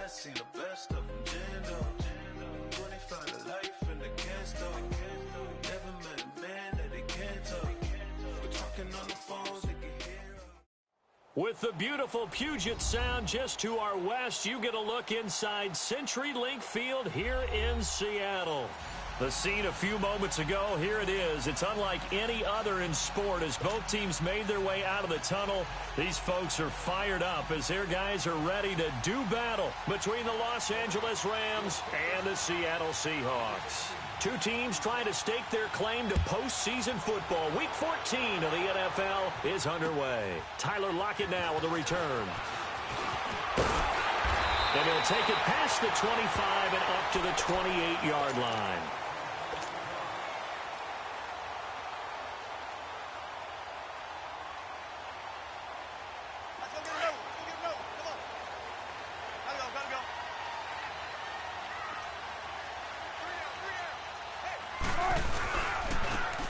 seen the best of them jammed up. 25 to life and they can't stop. Never met a man that they can't talk. We're talking on the phones, they can hear. With the beautiful Puget Sound just to our west, you get a look inside CenturyLink Field here in Seattle. The scene a few moments ago, here it is. It's unlike any other in sport as both teams made their way out of the tunnel. These folks are fired up as their guys are ready to do battle between the Los Angeles Rams and the Seattle Seahawks. Two teams trying to stake their claim to postseason football. Week 14 of the NFL is underway. Tyler Lockett now with a return. And he'll take it past the 25 and up to the 28-yard line.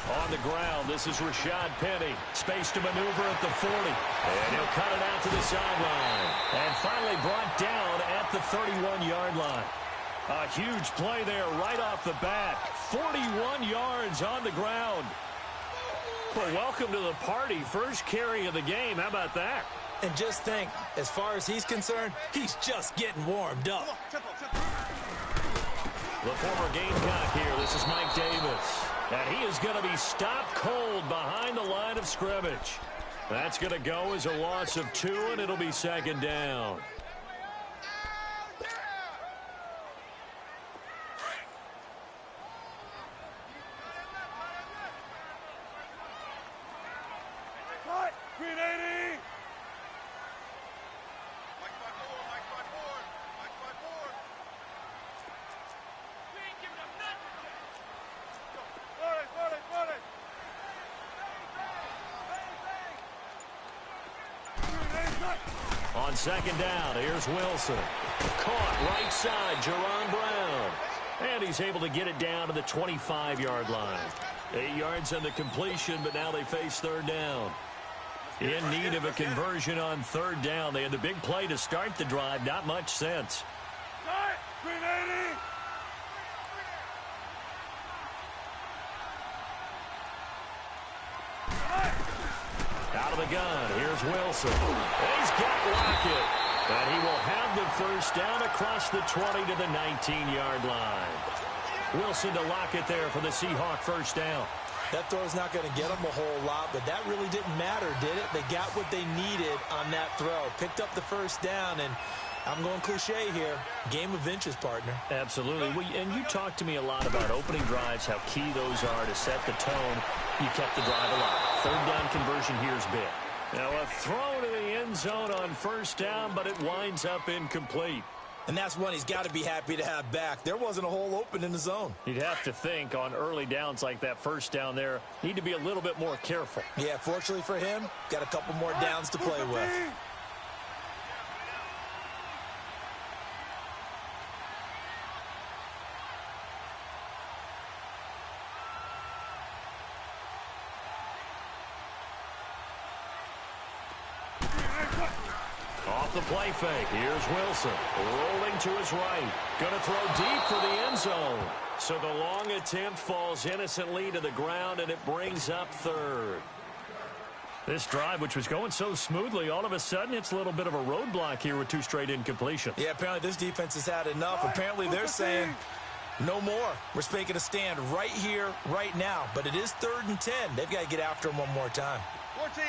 On the ground, this is Rashad Penny. Space to maneuver at the 40. And he'll cut it out to the sideline. And finally brought down at the 31-yard line. A huge play there right off the bat. 41 yards on the ground. Well, welcome to the party. First carry of the game. How about that? And just think, as far as he's concerned, he's just getting warmed up. The former Gamecock here. This is Mike Davis. And he is going to be stopped cold behind the line of scrimmage. That's going to go as a loss of 2, and it'll be second down. On second down, here's Wilson. Caught right side, Jerron Brown. And he's able to get it down to the 25-yard line. 8 yards on the completion, but now they face third down. In need of a conversion on third down. They had the big play to start the drive. Not much sense. Out of the gun, here's Wilson. And he's got Lockett. And he will have the first down across the 20 to the 19-yard line. Wilson to Lockett there for the Seahawk first down. That throw's not going to get them a whole lot, but that really didn't matter, did it? They got what they needed on that throw. Picked up the first down, and I'm going cliche here. Game of inches, partner. Absolutely. And you talked to me a lot about opening drives, how key those are to set the tone. You kept the drive alive. Third down conversion here is big. Now a throw to the end zone on first down, but it winds up incomplete. And that's one he's got to be happy to have back. There wasn't a hole open in the zone. You'd have to think on early downs like that first down there, need to be a little bit more careful. Yeah, fortunately for him, got a couple more downs to play with. Off the play fake, here's Wilson. Rolling to his right. Going to throw deep for the end zone. So the long attempt falls innocently to the ground, and it brings up third. This drive, which was going so smoothly, all of a sudden it's a little bit of a roadblock here with 2 straight incompletions. Yeah, apparently this defense has had enough. Apparently they're saying no more. We're making a stand right here, right now. But it is 3rd and 10. They've got to get after him one more time. 14.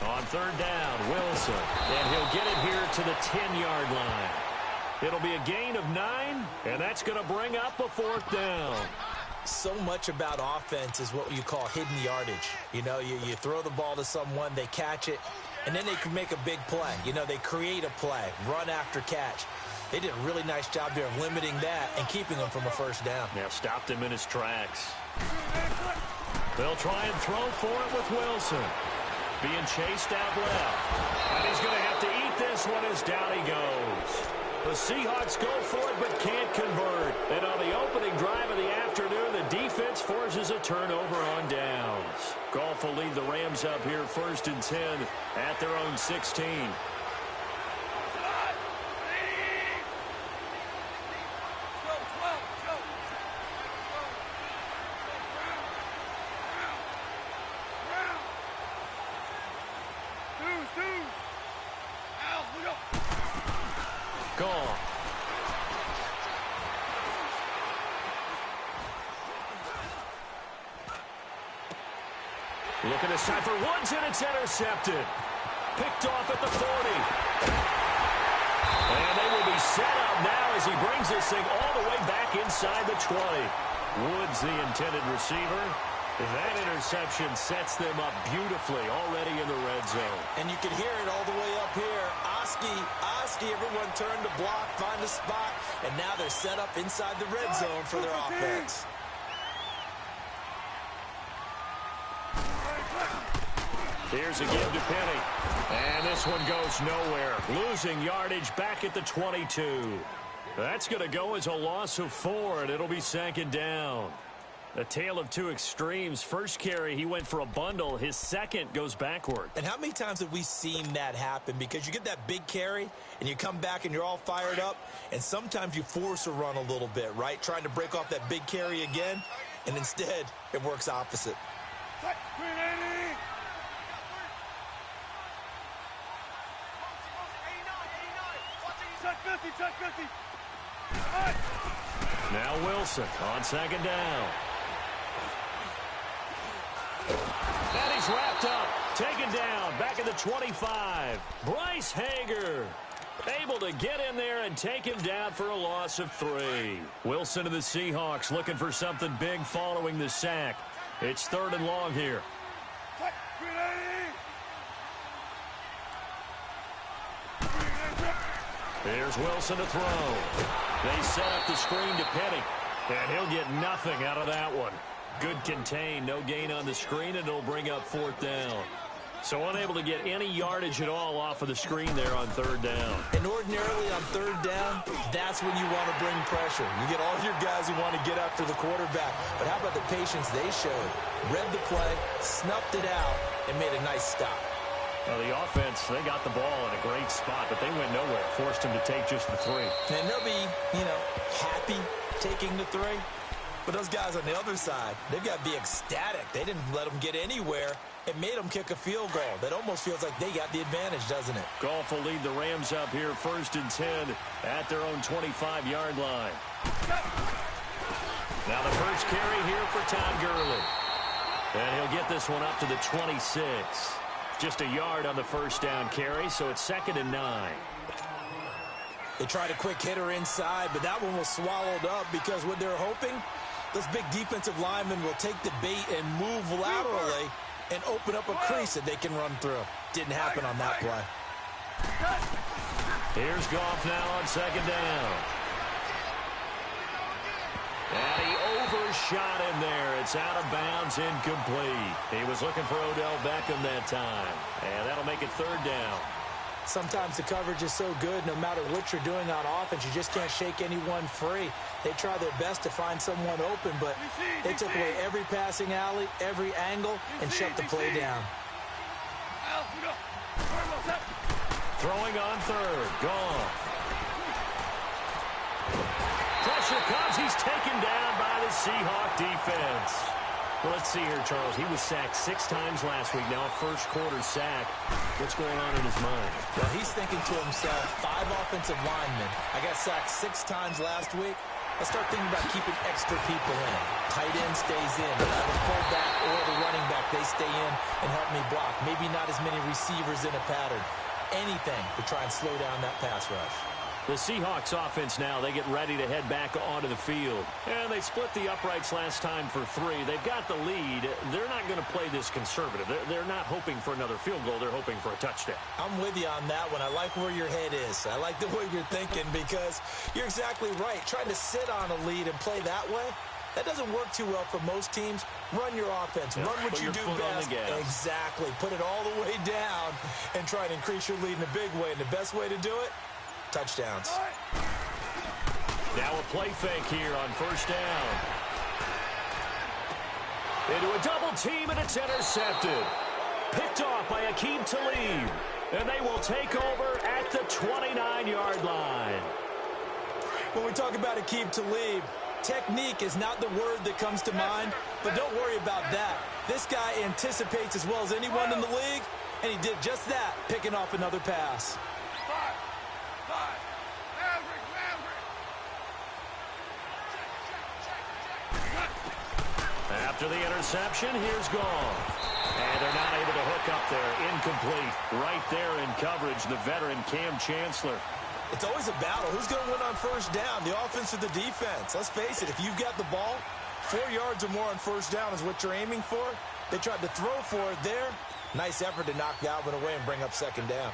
On third down, Wilson. And he'll get it here to the 10-yard line. It'll be a gain of 9, and that's going to bring up a 4th down. So much about offense is what you call hidden yardage. You know, you throw the ball to someone, they catch it, and then they can make a big play. You know, they create a play, run after catch. They did a really nice job there of limiting that and keeping him from a first down. Now stopped him in his tracks. They'll try and throw for it with Wilson. Being chased out left. And he's going to have to eat this one as down he goes. The Seahawks go for it but can't convert. And on the opening drive of the afternoon, the defense forces a turnover on downs. Goff will lead the Rams up here 1st and 10 at their own 16. Gone. Looking this time for Woods, and it's intercepted. Picked off at the 40. And they will be set up now as he brings this thing all the way back inside the 20. Woods, the intended receiver. That interception sets them up beautifully already in the red zone. And you can hear it all the way up here. Oski, everyone turned to block, find a spot, and now they're set up inside the red zone for their offense. Here's a give to Penny. And this one goes nowhere. Losing yardage back at the 22. That's going to go as a loss of 4, and it'll be second down. A tale of two extremes. First carry, he went for a bundle. His second goes backward. And how many times have we seen that happen? Because you get that big carry, and you come back and you're all fired up, and sometimes you force a run a little bit, right? Trying to break off that big carry again, and instead it works opposite. Now Wilson on second down. And he's wrapped up. Taken down. Back at the 25. Bryce Hager able to get in there and take him down for a loss of 3. Wilson of the Seahawks looking for something big following the sack. It's 3rd and long here. Here's Wilson to throw. They set up the screen to Penny, and he'll get nothing out of that one. Good contain, no gain on the screen, and it'll bring up 4th down. So unable to get any yardage at all off of the screen there on 3rd down. And ordinarily on 3rd down, that's when you want to bring pressure. You get all your guys who want to get after the quarterback. But how about the patience they showed? Read the play, snuffed it out, and made a nice stop. Well, the offense, they got the ball in a great spot, but they went nowhere. Forced him to take just the 3. And they'll be, happy taking the 3. But those guys on the other side, they've got to be ecstatic. They didn't let them get anywhere. It made them kick a field goal. That almost feels like they got the advantage, doesn't it? Goff will lead the Rams up here 1st and 10 at their own 25-yard line. Now the first carry here for Todd Gurley. And he'll get this one up to the 26. Just a yard on the first down carry, so it's 2nd and 9. They tried a quick hitter inside, but that one was swallowed up because what they're hoping, those big defensive linemen will take the bait and move laterally and open up a crease that they can run through. Didn't happen on that play. Here's Goff now on 2nd down. And he overshot him there. It's out of bounds, incomplete. He was looking for Odell Beckham that time. And that'll make it 3rd down. Sometimes the coverage is so good, no matter what you're doing on offense, you just can't shake anyone free. They try their best to find someone open, but they took away every passing alley, every angle, and shut the play down. Throwing on 3rd. Gone. Pressure comes. He's taken down by the Seahawk defense. Well, let's see here, Charles. He was sacked 6 times last week. Now a first-quarter sack. What's going on in his mind? Well, he's thinking to himself, 5 offensive linemen. I got sacked 6 times last week. Let's start thinking about keeping extra people in. Tight end stays in. The fullback or the running back, they stay in and help me block. Maybe not as many receivers in a pattern. Anything to try and slow down that pass rush. The Seahawks offense now, they get ready to head back onto the field. And they split the uprights last time for 3. They've got the lead. They're not going to play this conservative. They're not hoping for another field goal. They're hoping for a touchdown. I'm with you on that one. I like where your head is. I like the way you're thinking because you're exactly right. Trying to sit on a lead and play that way, that doesn't work too well for most teams. Run your offense. Run what you do best. Exactly. Put it all the way down and try and increase your lead in a big way. And the best way to do it, touchdowns. Now a play fake here on 1st down. Into a double team, and it's intercepted. Picked off by Aqib Talib. And they will take over at the 29-yard line. When we talk about Aqib Talib, technique is not the word that comes to mind, but don't worry about that. This guy anticipates as well as anyone in the league, and he did just that, picking off another pass. After the interception, here's Goff. And they're not able to hook up there. Incomplete. Right there in coverage, the veteran Cam Chancellor. It's always a battle. Who's going to win on first down, the offense or the defense? Let's face it, if you've got the ball, 4 yards or more on first down is what you're aiming for. They tried to throw for it there. Nice effort to knock that one away and bring up second down.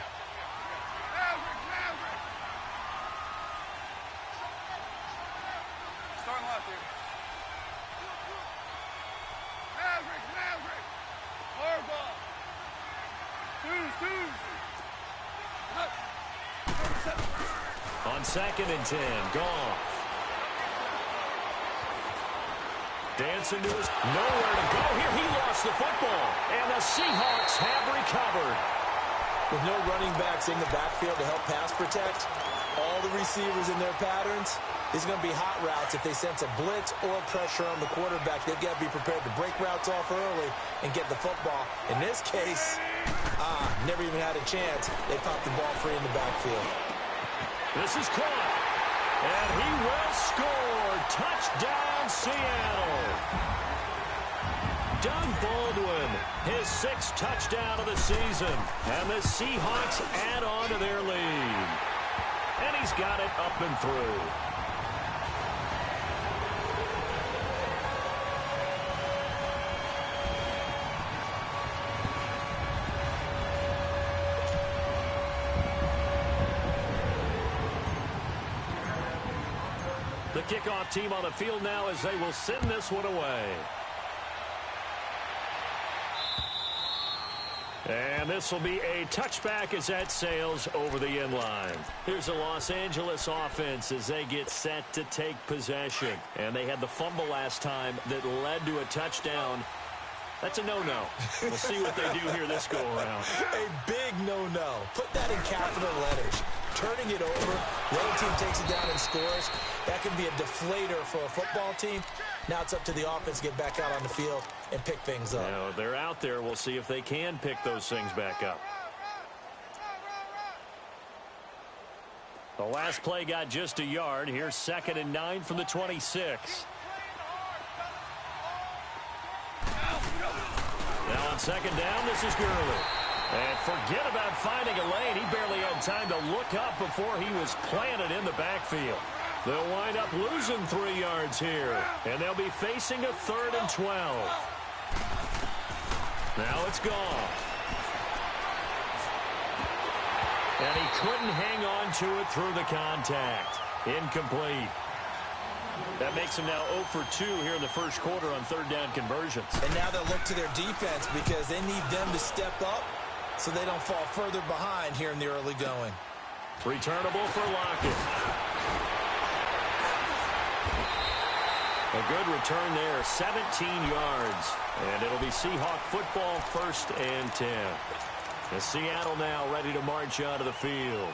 On 2nd and 10, Goff. Dancing to his nowhere to go. Here he lost the football. And the Seahawks have recovered. With no running backs in the backfield to help pass protect, all the receivers in their patterns, these are going to be hot routes. If they sense a blitz or pressure on the quarterback, they've got to be prepared to break routes off early and get the football. In this case, never even had a chance. They popped the ball free in the backfield. This is caught. And he will score. Touchdown, Seattle. Doug Baldwin, his 6th touchdown of the season. And the Seahawks add on to their lead. And he's got it up and through. The kickoff team on the field now as they will send this one away. And this will be a touchback as that sails over the end line. Here's the Los Angeles offense as they get set to take possession. And they had the fumble last time that led to a touchdown. That's a no-no. We'll see what they do here this go-around. A big no-no. Put that in capital letters. Turning it over, the other team takes it down and scores. That can be a deflator for a football team. Now it's up to the offense to get back out on the field and pick things up. Now, they're out there. We'll see if they can pick those things back up. The last play got just a yard. Here's 2nd and 9 from the 26. Now on 2nd down, this is Gurley. And forget about finding a lane. He barely had time to look up before he was planted in the backfield. They'll wind up losing 3 yards here. And they'll be facing a 3rd and 12. Now it's gone. And he couldn't hang on to it through the contact. Incomplete. That makes him now 0 for 2 here in the first quarter on 3rd down conversions. And now they'll look to their defense because they need them to step up so they don't fall further behind here in the early going. Returnable for Lockett. A good return there, 17 yards. And it'll be Seahawk football, 1st and 10. As Seattle now ready to march onto the field.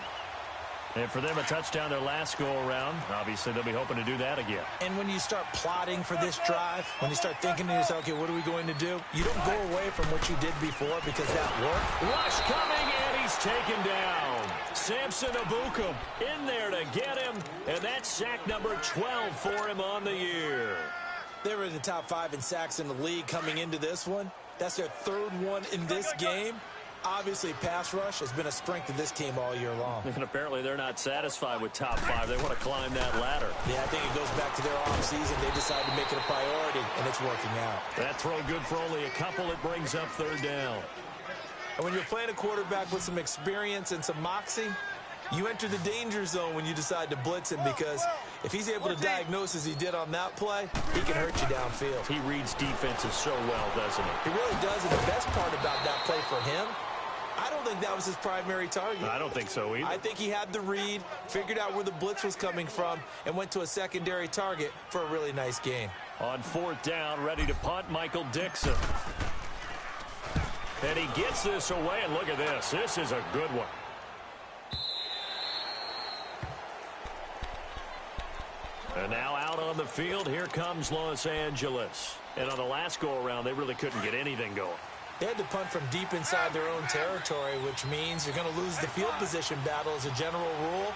And for them, a touchdown their last go-around. Obviously, they'll be hoping to do that again. And when you start plotting for this drive, when you start thinking to yourself, okay, what are we going to do? You don't go away from what you did before because that worked. Rush coming, and he's taken down. Samson Abukum in there to get him, and that's sack number 12 for him on the year. They were in the top 5 in sacks in the league coming into this one. That's their 3rd one in this game. Obviously, pass rush has been a strength of this team all year long. And apparently they're not satisfied with top 5. They want to climb that ladder. Yeah, I think it goes back to their offseason. They decided to make it a priority, and it's working out. That throw good for only a couple. It brings up 3rd down. And when you're playing a quarterback with some experience and some moxie, you enter the danger zone when you decide to blitz him because if he's able to diagnose as he did on that play, he can hurt you downfield. He reads defenses so well, doesn't he? He really does, and the best part about that play for him, I don't think that was his primary target. I don't think so either. I think he had the read, figured out where the blitz was coming from, and went to a secondary target for a really nice gain. On 4th down, ready to punt, Michael Dixon. And he gets this away, and look at this. This is a good one. And now out on the field, here comes Los Angeles. And on the last go-around, they really couldn't get anything going. They had to punt from deep inside their own territory, which means you're going to lose the field position battle as a general rule.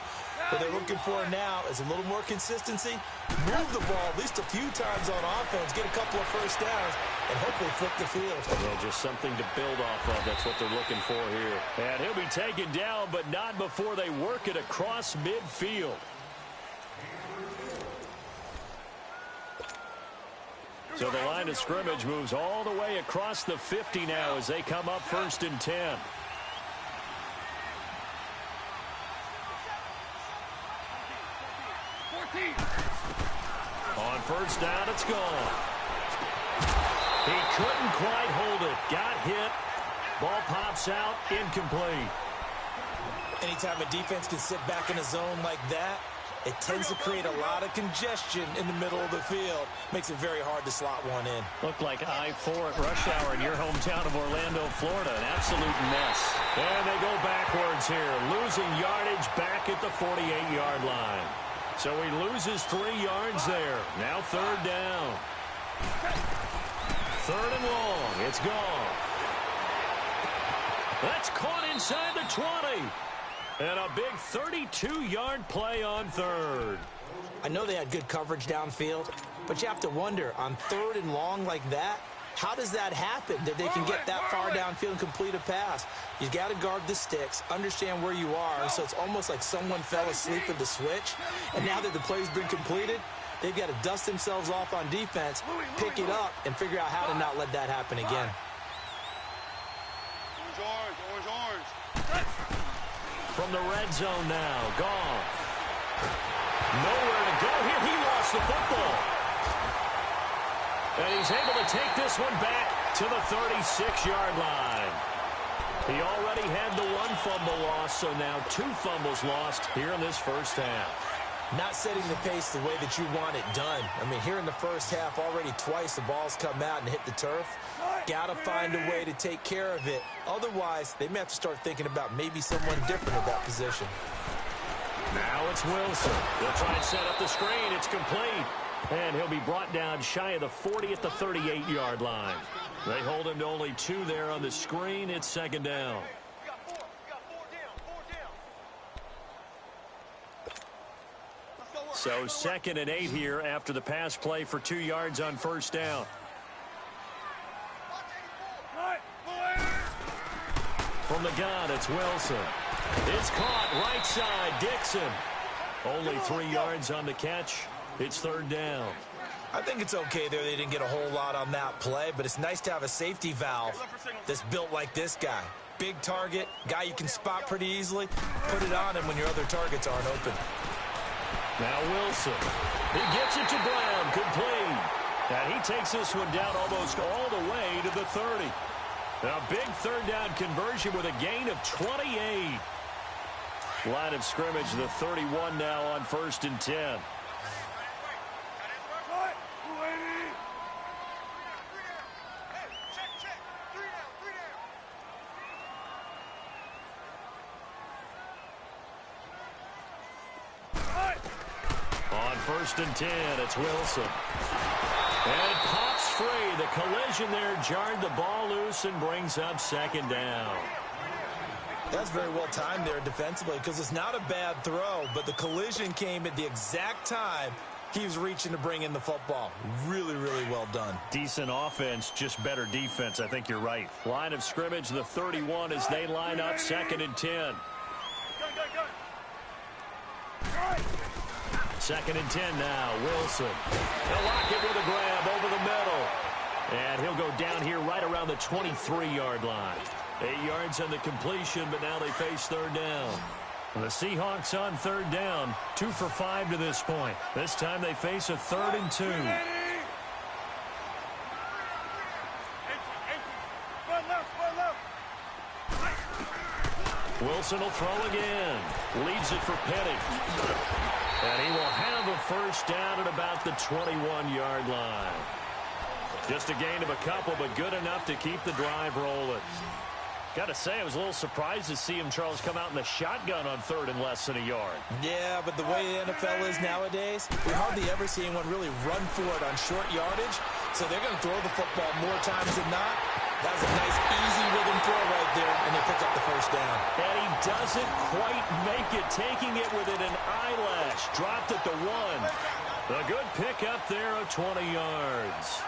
What they're looking for now is a little more consistency, move the ball at least a few times on offense, get a couple of first downs, and hopefully flip the field. Yeah, just something to build off of. That's what they're looking for here. And he'll be taken down, but not before they work it across midfield. So the line of scrimmage moves all the way across the 50 now as they come up 1st and 10. On 1st down, it's gone. He couldn't quite hold it. Got hit. Ball pops out. Incomplete. Anytime a defense can sit back in a zone like that, it tends to create a lot of congestion in the middle of the field. Makes it very hard to slot one in. Looked like I-4 at rush hour in your hometown of Orlando, Florida. An absolute mess. And they go backwards here. Losing yardage back at the 48-yard line. So he loses 3 yards there. Now 3rd down. 3rd and long. It's gone. That's caught inside the 20. And a big 32-yard play on 3rd. I know they had good coverage downfield, but you have to wonder, on 3rd and long like that, how does that happen, that they can get that far downfield and complete a pass? You got to guard the sticks, understand where you are, so it's almost like someone fell asleep at the switch, and now that the play's been completed, they've got to dust themselves off on defense, pick it up, and figure out how to not let that happen again. Orange. From the red zone now, Goff. Nowhere to go here. He lost the football. And he's able to take this one back to the 36-yard line. He already had the 1 fumble loss, so now 2 fumbles lost here in this first half. Not setting the pace the way that you want it done. I mean, here in the first half, already twice the ball's come out and hit the turf. Got to find a way to take care of it. Otherwise, they may have to start thinking about maybe someone different at that position. Now it's Wilson. They'll try and set up the screen. It's complete. And he'll be brought down shy of the 40 at the 38-yard line. They hold him to only 2 there on the screen. It's 2nd down. So 2nd and 8 here after the pass play for 2 yards on 1st down. From the gun, it's Wilson. It's caught right side, Dixon. Only 3 yards on the catch. It's 3rd down. I think it's okay there. They didn't get a whole lot on that play, but it's nice to have a safety valve that's built like this guy. Big target, guy you can spot pretty easily. Put it on him when your other targets aren't open. Now Wilson. He gets it to Brown, complete. And he takes this one down almost all the way to the 30. A big 3rd down conversion with a gain of 28. Line of scrimmage, the 31 now on 1st and 10. On 1st and 10, it's Wilson. And it pops free. The collision there jarred the ball loose and brings up 2nd down. That's very well timed there defensively because it's not a bad throw, but the collision came at the exact time he was reaching to bring in the football. Really, really well done. Decent offense, just better defense. I think you're right. Line of scrimmage, the 31 as they line up 2nd and 10. 2nd and 10 now. Wilson. They'll lock it with a grab over the middle. And he'll go down here right around the 23-yard line. 8 yards on the completion, but now they face 3rd down. And the Seahawks on 3rd down. 2 for 5 to this point. This time they face a 3rd and 2. Wilson will throw again. Leads it for Penny. And he will have a 1st down at about the 21-yard line. Just a gain of a couple, but good enough to keep the drive rolling. Got to say, I was a little surprised to see him, Charles, come out in the shotgun on 3rd and less than a yard. Yeah, but the way the NFL is nowadays, we hardly ever see anyone really run for it on short yardage. So they're going to throw the football more times than not. That was a nice, easy rhythm throw right there, and they pick up the first down. And he doesn't quite make it, taking it within an eyelash. Dropped at the 1. A good pick up there of 20 yards.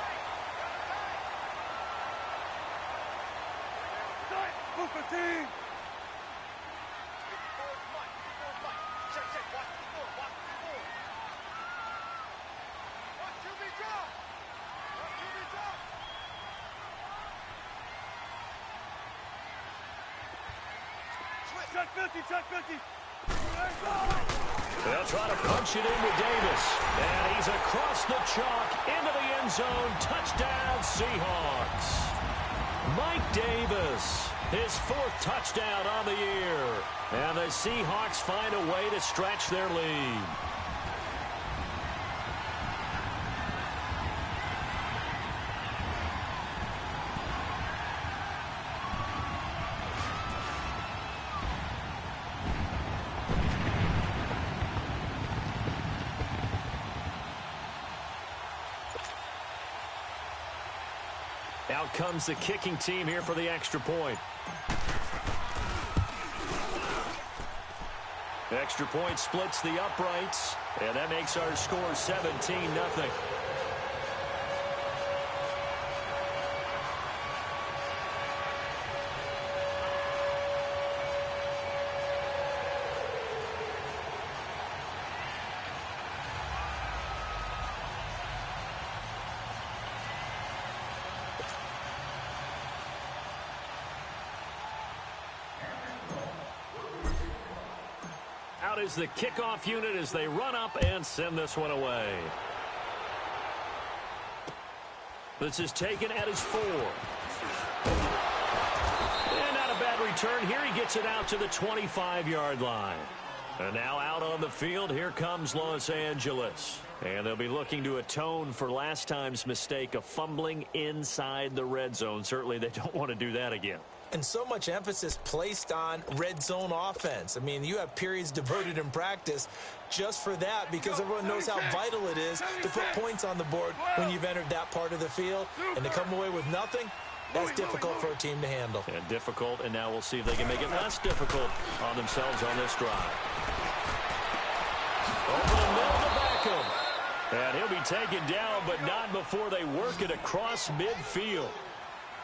Check 50. They'll try to punch it in with Davis. And he's across the chalk into the end zone. Touchdown, Seahawks. Mike Davis, his 4th touchdown on the year. And the Seahawks find a way to stretch their lead. Out comes the kicking team here for the extra point. Extra point splits the uprights, and that makes our score 17-0. Out is the kickoff unit as they run up and send this one away. This is taken at his 4. And not a bad return here. He gets it out to the 25-yard line. And now out on the field, here comes Los Angeles. And they'll be looking to atone for last time's mistake of fumbling inside the red zone. Certainly they don't want to do that again. And so much emphasis placed on red zone offense. I mean, you have periods devoted in practice just for that because everyone knows how vital it is to put points on the board when you've entered that part of the field. And to come away with nothing, that's difficult for a team to handle. And difficult, and now we'll see if they can make it less difficult on themselves on this drive. Over the middle to Beckham. And he'll be taken down, but not before they work it across midfield.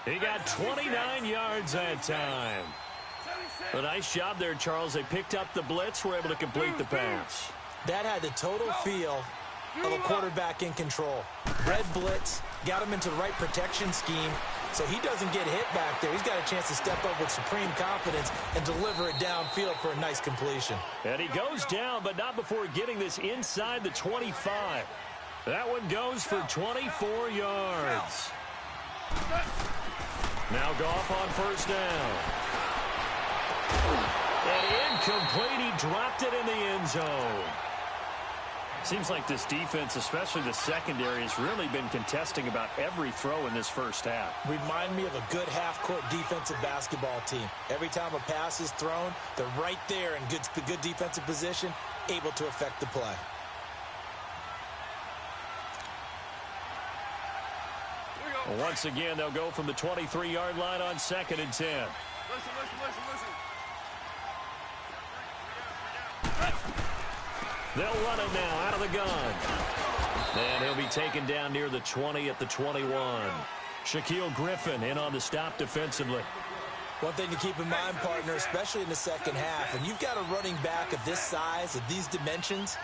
He got 29 yards that time. A nice job there, Charles. They picked up the blitz, were able to complete the pass. That had the total feel of a quarterback in control. Red blitz, got him into the right protection scheme, so he doesn't get hit back there. He's got a chance to step up with supreme confidence and deliver it downfield for a nice completion. And he goes down, but not before getting this inside the 25. That one goes for 24 yards. Now Goff on first down. And incomplete. He dropped it in the end zone. Seems like this defense, especially the secondary, has really been contesting about every throw in this first half. Remind me of a good half-court defensive basketball team. Every time a pass is thrown, they're right there in good defensive position, able to affect the play. Well, once again, they'll go from the 23-yard line on 2nd and 10. Listen. They'll run it now out of the gun. And he'll be taken down near the 20 at the 21. Shaquille Griffin in on the stop defensively. One thing to keep in mind, partner, especially in the second half, when you've got a running back of this size, of these dimensions,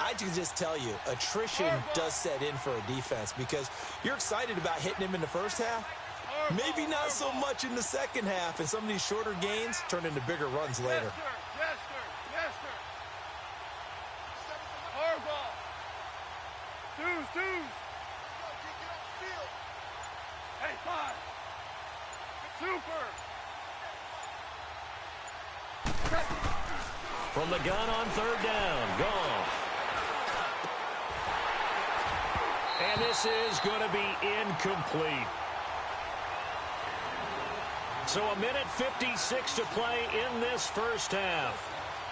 I can just tell you, attrition does set in for a defense because you're excited about hitting him in the first half. Maybe not so much in the second half, and some of these shorter gains turn into bigger runs later. Yes, sir. Hardball. Deuce. Hey, 5. Super. From the gun on 3rd down, Goff. And this is going to be incomplete. So a minute 56 to play in this first half.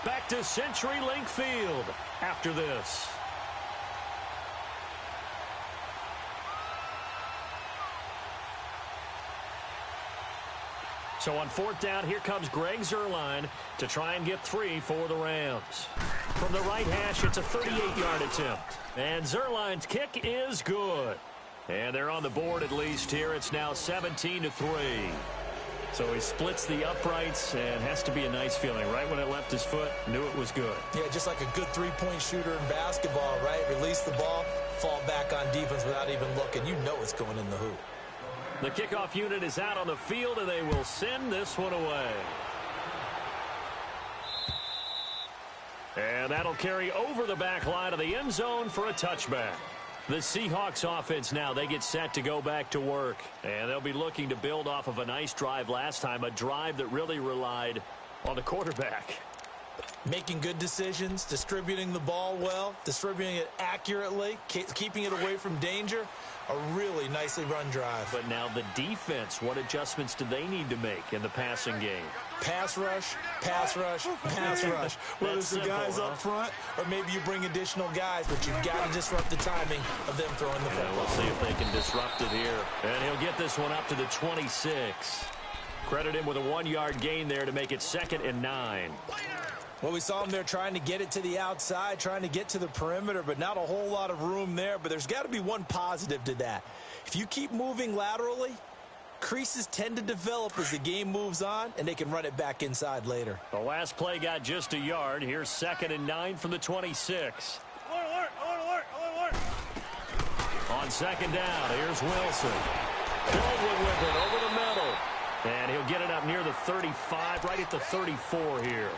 Back to CenturyLink Field after this. So on fourth down, here comes Greg Zuerlein to try and get 3 for the Rams. From the right hash, it's a 38-yard attempt. And Zuerlein's kick is good. And they're on the board at least here. It's now 17-3. So he splits the uprights, and has to be a nice feeling. Right when it left his foot, knew it was good. Yeah, just like a good three-point shooter in basketball, right? Release the ball, fall back on defense without even looking. You know it's going in the hoop. The kickoff unit is out on the field, and they will send this one away. And that'll carry over the back line of the end zone for a touchback. The Seahawks offense now, they get set to go back to work. And they'll be looking to build off of a nice drive last time, a drive that really relied on the quarterback. Making good decisions, distributing the ball well, distributing it accurately, keeping it away from danger. A really nicely run drive. But now the defense, what adjustments do they need to make in the passing game? Pass rush, pass rush, pass rush. Whether it's the guys up front or maybe you bring additional guys, but you've got to disrupt the timing of them throwing the football. We'll see if they can disrupt it here. And he'll get this one up to the 26. Credit him with a 1-yard gain there to make it 2nd and 9. Well, we saw him there trying to get it to the outside, trying to get to the perimeter, but not a whole lot of room there. But there's got to be one positive to that. If you keep moving laterally, creases tend to develop as the game moves on, and they can run it back inside later. The last play got just a yard. Here's 2nd and 9 from the 26. Alert. On 2nd down, here's Wilson. Baldwin with it over the middle. And he'll get it up near the 35, right at the 34 here.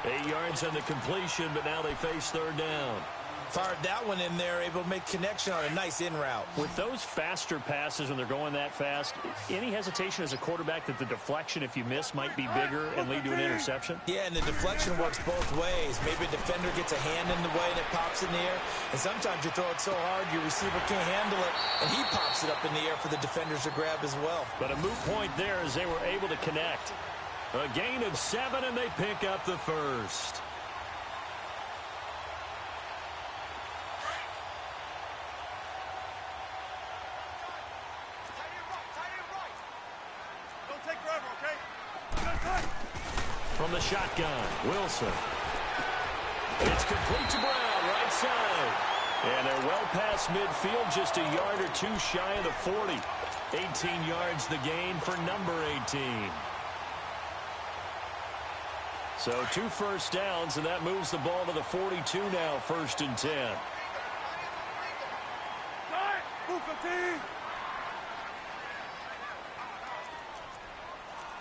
8 yards on the completion, but now they face 3rd down. Fired that one in there, able to make connection on a nice in route. With those faster passes when they're going that fast, any hesitation as a quarterback that the deflection, if you miss, might be bigger and lead to an interception? Yeah, and the deflection works both ways. Maybe a defender gets a hand in the way and it pops in the air. And sometimes you throw it so hard your receiver can't handle it, and he pops it up in the air for the defenders to grab as well. But a moot point there as they were able to connect. A gain of 7, and they pick up the first. Don't take forever, okay? From the shotgun, Wilson. It's complete to Brown, right side. And they're well past midfield, just a yard or two shy of the 40. 18 yards the gain for number 18. So 2 first downs, and that moves the ball to the 42 now, 1st and 10. Move 15.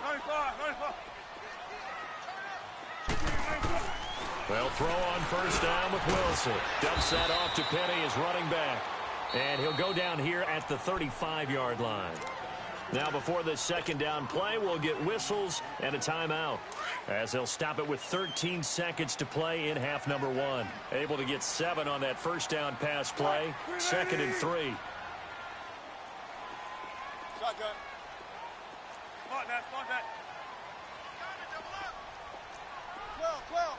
95. Well, throw on 1st down with Wilson. Dumps that off to Penny as running back. And he'll go down here at the 35-yard line. Now, before this 2nd down play, we'll get whistles and a timeout, as they'll stop it with 13 seconds to play in half number 1. Able to get 7 on that 1st down pass play. 2nd and 3. Shotgun. Spot that. 12.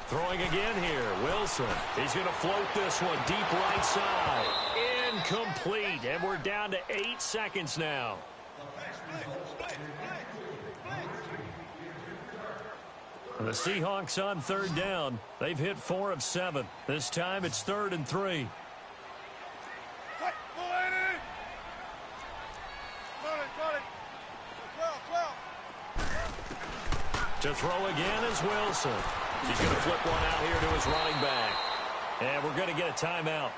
Throwing again here, Wilson. He's going to float this one deep right side. Incomplete, and we're down to 8 seconds now. The Seahawks on 3rd down. They've hit 4 of 7. This time it's 3rd and 3. To throw again is Wilson. He's going to flip one out here to his running back. And we're going to get a timeout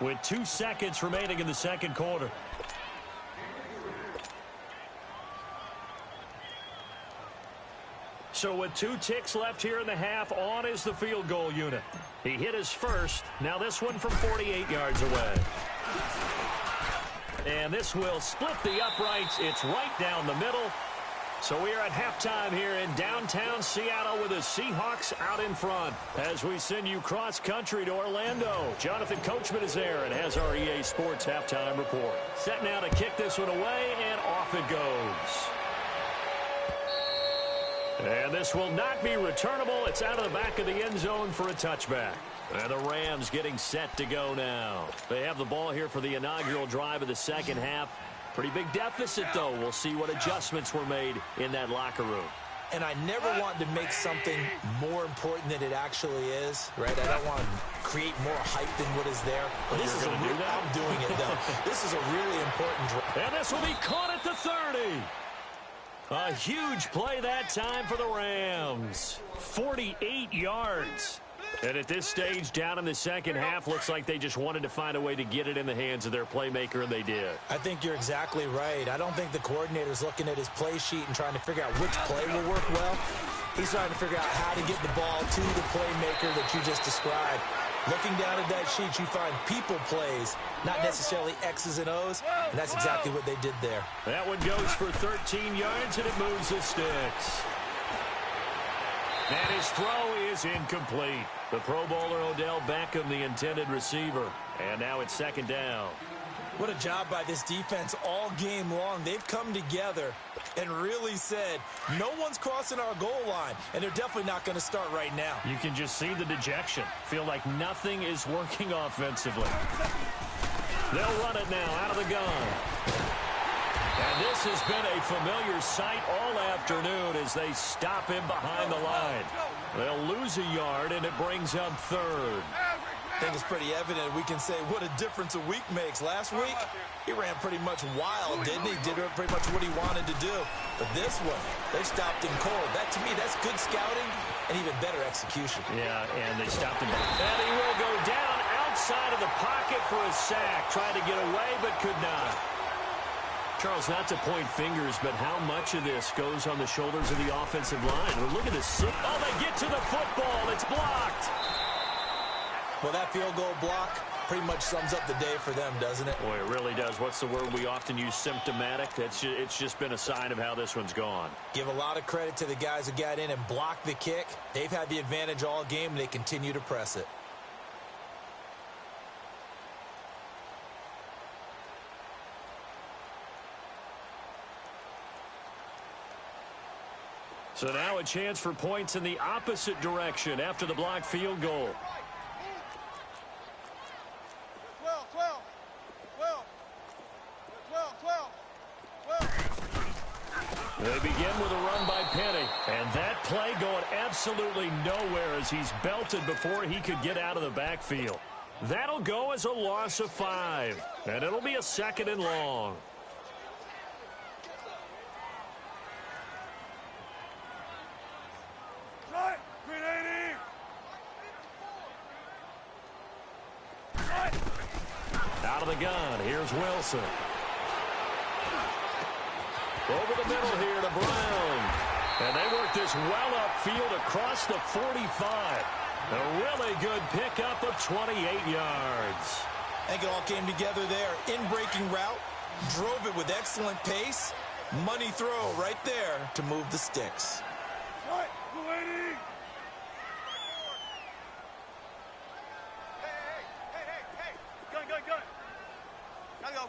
with 2 seconds remaining in the 2nd quarter. So with 2 ticks left here in the half, on is the field goal unit. He hit his first. Now this one from 48 yards away. And this will split the uprights. It's right down the middle. So we are at halftime here in downtown Seattle with the Seahawks out in front. As we send you cross-country to Orlando, Jonathan Coachman is there and has our EA Sports halftime report. Set now to kick this one away, and off it goes. And this will not be returnable. It's out of the back of the end zone for a touchback. And the Rams getting set to go now. They have the ball here for the inaugural drive of the 2nd half. Pretty big deficit, though. We'll see what adjustments were made in that locker room. And I never want to make something more important than it actually is, right? I don't want to create more hype than what is there. But this is I'm doing it, though. This is a really important drive. And this will be caught at the 30. A huge play that time for the Rams. 48 yards. And at this stage, down in the second half, looks like they just wanted to find a way to get it in the hands of their playmaker, and they did. I think you're exactly right. I don't think the coordinator's looking at his play sheet and trying to figure out which play will work well. He's trying to figure out how to get the ball to the playmaker that you just described. Looking down at that sheet, you find people plays, not necessarily X's and O's, and that's exactly what they did there. That one goes for 13 yards, and it moves the sticks. And his throw is incomplete. The Pro Bowler Odell Beckham, the intended receiver. And now it's second down. What a job by this defense all game long. They've come together and really said, no one's crossing our goal line, and they're definitely not going to start right now. You can just see the dejection. Feel like nothing is working offensively. They'll run it now out of the gun. And this has been a familiar sight all afternoon as they stop him behind the line. They'll lose a yard, and it brings up third. I think it's pretty evident we can say what a difference a week makes. Last week, he ran pretty much wild, didn't he? Did pretty much what he wanted to do. But this one, they stopped him cold. That, to me, that's good scouting and even better execution. Yeah, and they stopped him. And he will go down outside of the pocket for a sack. Tried to get away, but could not. Charles, not to point fingers, but how much of this goes on the shoulders of the offensive line? Well, look at this. Oh, they get to the football. It's blocked. Well, that field goal block pretty much sums up the day for them, doesn't it? Boy, it really does. What's the word we often use? Symptomatic. It's just been a sign of how this one's gone. Give a lot of credit to the guys who got in and blocked the kick. They've had the advantage all game, and they continue to press it. So now a chance for points in the opposite direction after the blocked field goal. 12, 12, 12, 12, 12. They begin with a run by Penny. And that play going absolutely nowhere as he's belted before he could get out of the backfield. That'll go as a loss of 5. And it'll be a second and long. Out of the gun, here's Wilson. Over the middle here to Brown. And they work this well upfield across the 45. A really good pickup of 28 yards. I think it all came together there. In-breaking route, drove it with excellent pace. Money throw right there to move the sticks. Right, 280. Hey. Gun.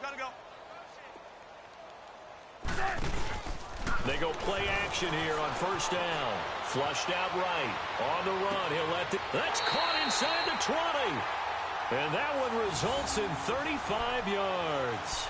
Gotta go. They go play action here on first down. Flushed out right. On the run, he'll let the... That's caught inside the 20. And that one results in 35 yards.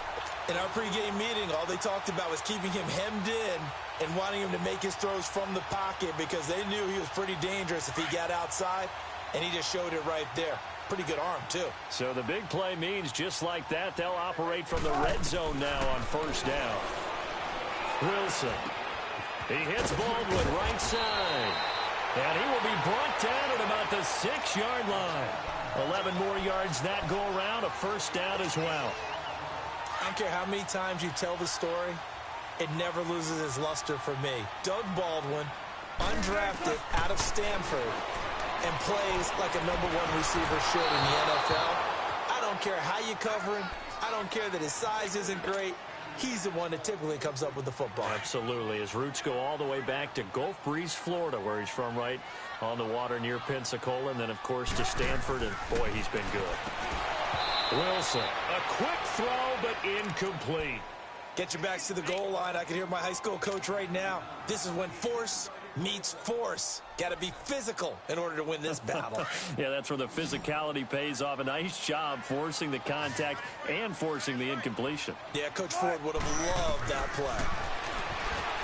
In our pregame meeting, all they talked about was keeping him hemmed in and wanting him to make his throws from the pocket because they knew he was pretty dangerous if he got outside, and he just showed it right there. Pretty good arm, too. So the big play means just like that, they'll operate from the red zone now on first down. Wilson. He hits Baldwin right side. And he will be brought down at about the 6-yard line. 11 more yards that go around, a first down as well. I don't care how many times you tell the story, it never loses its luster for me. Doug Baldwin, undrafted out of Stanford, and plays like a #1 receiver should in the NFL. I don't care how you cover him. I don't care that his size isn't great. He's the one that typically comes up with the football. Absolutely. His roots go all the way back to Gulf Breeze, Florida, where he's from, right on the water near Pensacola, and then, of course, to Stanford, and, boy, he's been good. Wilson, a quick throw, but incomplete. Get your backs to the goal line. I can hear my high school coach right now. This is when force meets force. Got to be physical in order to win this battle. Yeah, that's where the physicality pays off. A nice job forcing the contact and forcing the incompletion. Yeah, Coach Ford would have loved that play.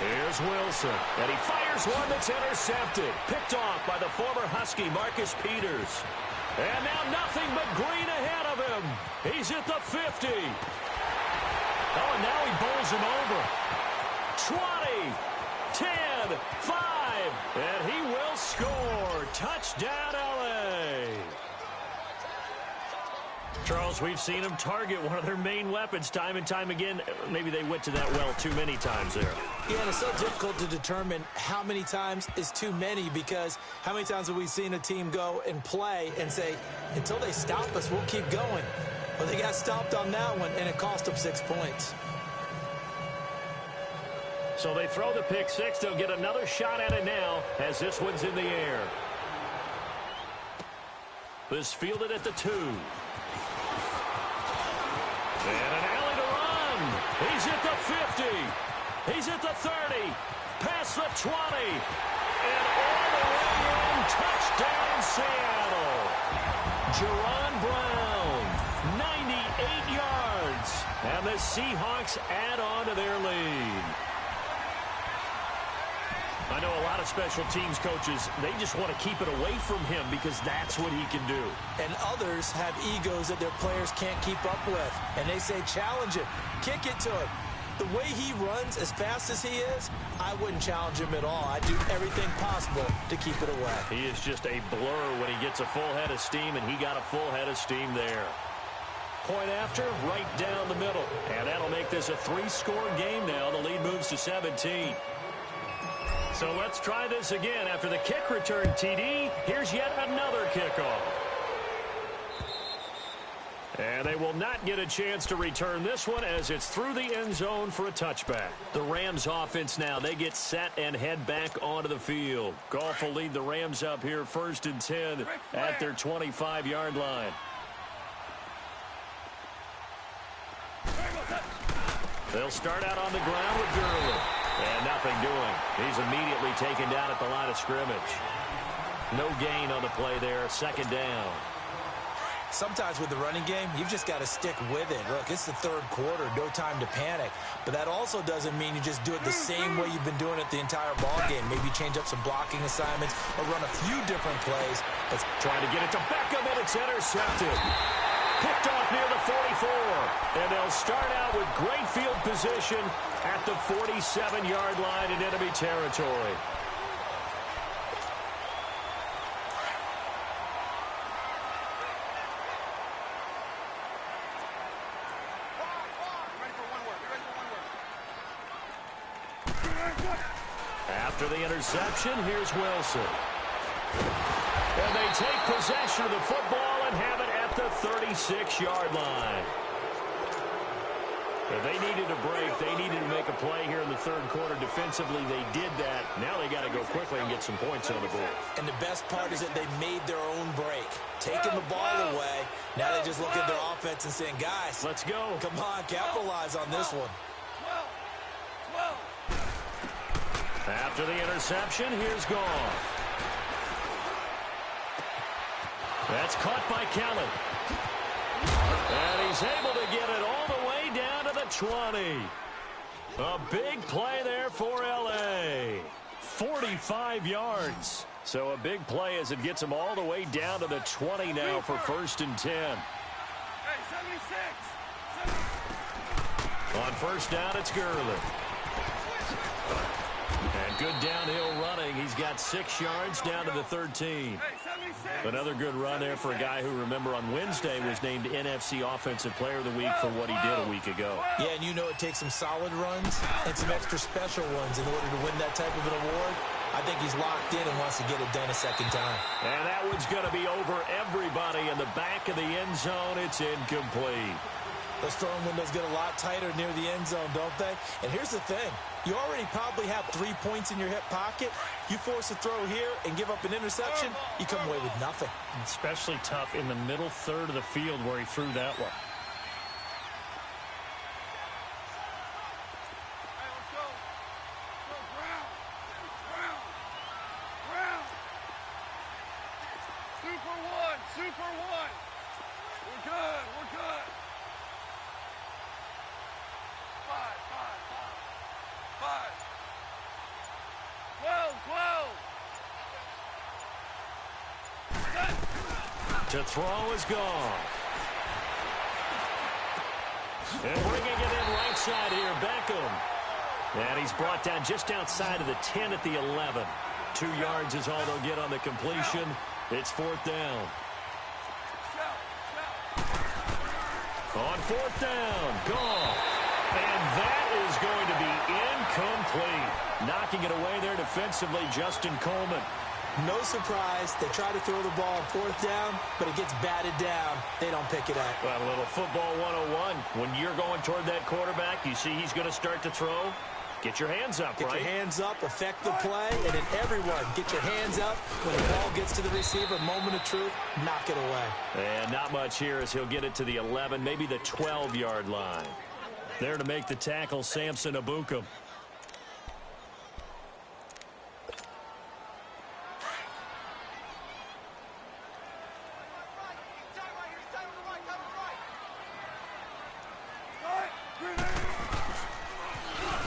Here's Wilson, and he fires one that's intercepted. Picked off by the former Husky, Marcus Peters. And now nothing but green ahead of him. He's at the 50. Oh, and now he bowls him over. 20, 10, 5, and he will score. Touchdown, L.A. Charles, we've seen them target one of their main weapons time and time again. Maybe they went to that well too many times there. Yeah, and it's so difficult to determine how many times is too many, because how many times have we seen a team go and play and say, until they stop us, we'll keep going. Well, they got stopped on that one, and it cost them 6 points. So they throw the pick six. They'll get another shot at it now as this one's in the air. This fielded at the 2. And an alley to run. He's at the 50. He's at the 30. Past the 20. And all the way in. Touchdown, Seattle. Jerron Brown, 98 yards. And the Seahawks add on to their lead. I know a lot of special teams coaches, they just want to keep it away from him because that's what he can do. And others have egos that their players can't keep up with. And they say, challenge him, kick it to him. The way he runs as fast as he is, I wouldn't challenge him at all. I'd do everything possible to keep it away. He is just a blur when he gets a full head of steam, and he got a full head of steam there. Point after, right down the middle. And that'll make this a 3-score game now. The lead moves to 17. So let's try this again. After the kick return TD, here's yet another kickoff. And they will not get a chance to return this one as it's through the end zone for a touchback. The Rams offense now, they get set and head back onto the field. Goff will lead the Rams up here 1st and 10 at their 25-yard line. They'll start out on the ground with Gurley. And nothing doing. He's immediately taken down at the line of scrimmage. No gain on the play there. 2nd down. Sometimes with the running game, you've just got to stick with it. Look, it's the 3rd quarter, no time to panic. But that also doesn't mean you just do it the same way you've been doing it the entire ball game. Maybe change up some blocking assignments or run a few different plays. Let's try to get it to Beckham, and it's intercepted. Picked off near the 44. And they'll start out with great field position at the 47-yard line in enemy territory. After the interception, here's Wilson. And they take possession of the football and have it at the 36-yard line. If they needed a break, they needed to make a play here in the 3rd quarter. Defensively, they did that. Now they got to go quickly and get some points on the board. And the best part is that they made their own break. Taking the ball away. Now they just look at their offense and saying, guys, let's go. Come on, capitalize on this one. After the interception, here's Goff. That's caught by Kelly. And he's able to get it all the way down to the 20. A big play there for L.A. 45 yards. So a big play as it gets him all the way down to the 20 now for 1st and 10. Hey, 76. On 1st down, it's Gurley. And good downhill running. He's got 6 yards down to the 13. Another good run there for a guy who, remember, on Wednesday was named NFC Offensive Player of the Week for what he did a week ago. Yeah, and you know it takes some solid runs and some extra special ones in order to win that type of an award. I think he's locked in and wants to get it done a 2nd time. And that one's going to be over everybody in the back of the end zone. It's incomplete. Those throwing windows get a lot tighter near the end zone, don't they? And here's the thing. You already probably have 3 points in your hip pocket. You force a throw here and give up an interception, you come away with nothing. Especially tough in the middle 3rd of the field where he threw that one. Hey, let's go. Go, Brown. To throw is gone. And bringing it in right side here, Beckham. And he's brought down just outside of the 10 at the 11. 2 yards is all they'll get on the completion. It's 4th down. On 4th down, Goff. And that is going to be incomplete. Knocking it away there defensively, Justin Coleman. No surprise. They try to throw the ball on 4th down, but it gets batted down. They don't pick it up. Well, a little football 101. When you're going toward that quarterback, you see he's going to start to throw. Get your hands up, right? Get your hands up, affect the play, and then everyone get your hands up. When the ball gets to the receiver, moment of truth, knock it away. And not much here as he'll get it to the 11, maybe the 12-yard line. There to make the tackle, Samson Ebukam.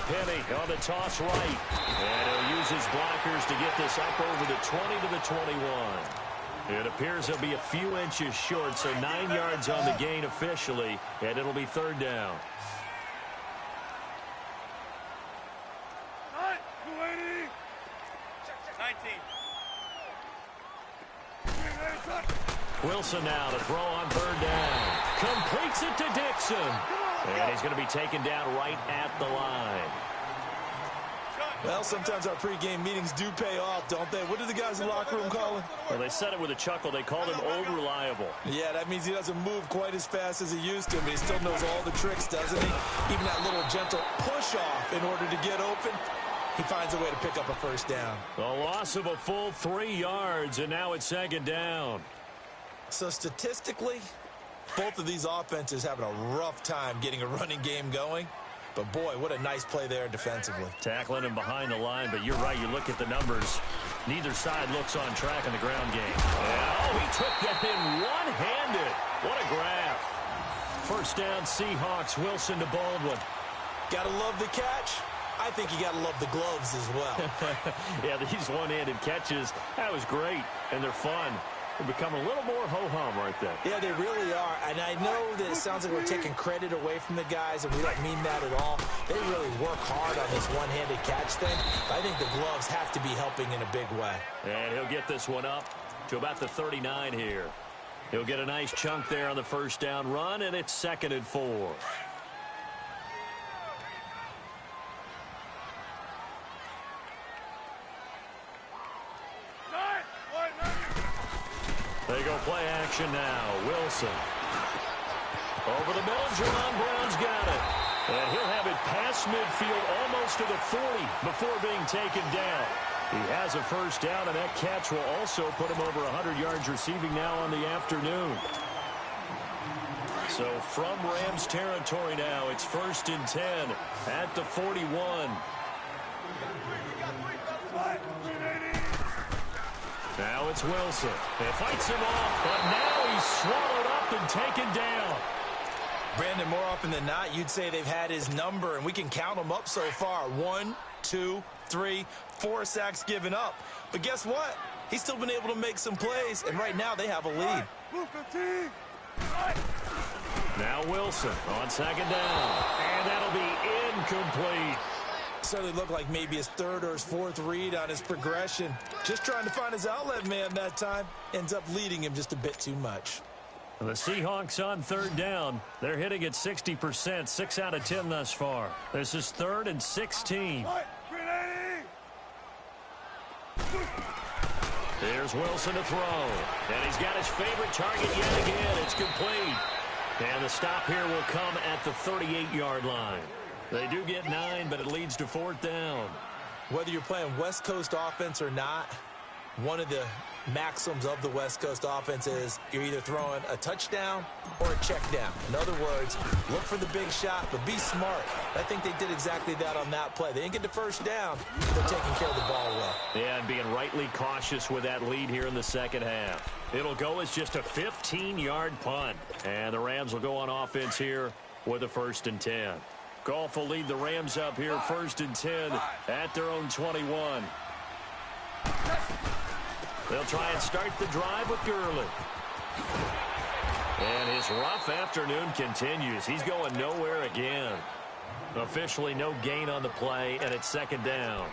Penny on the toss right. And he'll use his blockers to get this up over the 20 to the 21. It appears he'll be a few inches short, so 9 yards on the gain officially, and it'll be 3rd down. Wilson now to throw on 3rd down. Completes it to Dixon. And he's going to be taken down right at the line. Well, sometimes our pregame meetings do pay off, don't they? What do the guys in the locker room call him? Well, they said it with a chuckle. They called him old reliable. Yeah, that means he doesn't move quite as fast as he used to, but he still knows all the tricks, doesn't he? Even that little gentle push-off in order to get open. He finds a way to pick up a 1st down. The loss of a full 3 yards, and now it's 2nd down. So statistically, both of these offenses having a rough time getting a running game going. But, boy, what a nice play there defensively. Tackling him behind the line, but you're right. You look at the numbers. Neither side looks on track in the ground game. Oh, he took that in one-handed. What a grab. 1st down, Seahawks. Wilson to Baldwin. Got to love the catch. I think you got to love the gloves as well. Yeah, these one-handed catches, that was great, and they're fun. They become a little more ho-hum right there. Yeah, they really are. And I know that it sounds like we're taking credit away from the guys, and we don't mean that at all. They really work hard on this one-handed catch thing. I think the gloves have to be helping in a big way. And he'll get this one up to about the 39 here. He'll get a nice chunk there on the 1st down run, and it's 2nd and 4. They go play action now. Wilson. Over the middle, Jerron Brown's got it. And he'll have it past midfield almost to the 40 before being taken down. He has a 1st down, and that catch will also put him over 100 yards receiving now on the afternoon. So from Rams territory now, it's 1st and 10 at the 41. Now it's Wilson. It fights him off, but now he's swallowed up and taken down. Brandon, more often than not, you'd say they've had his number, and we can count them up so far. 1, 2, 3, 4 sacks given up. But guess what? He's still been able to make some plays, and right now they have a lead. Now Wilson on 2nd down, and that'll be incomplete. Certainly looked like maybe his 3rd or his 4th read on his progression. Just trying to find his outlet man that time. Ends up leading him just a bit too much. The Seahawks on 3rd down. They're hitting at 60%, 6 out of 10 thus far. This is 3rd and 16. Here's Wilson to throw. And he's got his favorite target yet again. It's complete. And the stop here will come at the 38-yard line. They do get 9, but it leads to 4th down. Whether you're playing West Coast offense or not, one of the maxims of the West Coast offense is you're either throwing a touchdown or a check down. In other words, look for the big shot, but be smart. I think they did exactly that on that play. They didn't get the 1st down. They're taking care of the ball well. Yeah, and being rightly cautious with that lead here in the 2nd half. It'll go as just a 15-yard punt. And the Rams will go on offense here with a 1st and 10. Goff will lead the Rams up here 1st and 10 at their own 21. They'll try and start the drive with Gurley. And his rough afternoon continues. He's going nowhere again. Officially no gain on the play, and it's second down.